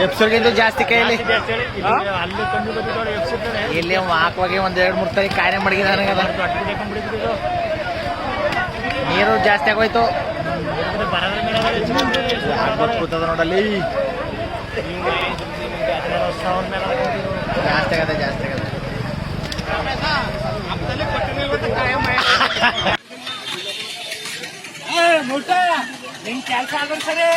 ಎಪ್ಸೋಡ್ಗಿಂತ ಜಾಸ್ತಿ ಕೈಯಲ್ಲಿ ಇಲ್ಲಿ ಹಾಕುವಾಗ ಒಂದ್ 2-3 ತಾರೀಕು ಕಾರ್ಯ ಮಡಗಿದ ನೀರು ಜಾಸ್ತಿ ಆಗೋಯ್ತು ಕೂತದ ನೋಡಲ್ಲಿ ಜಾಸ್ತಿ ಆಗತ್ತೆ ಜಾಸ್ತಿ ಆಗತ್ತೆ ನಿನ್ ಕೆಲಸ ಆದ್ರೆ ಸರಿ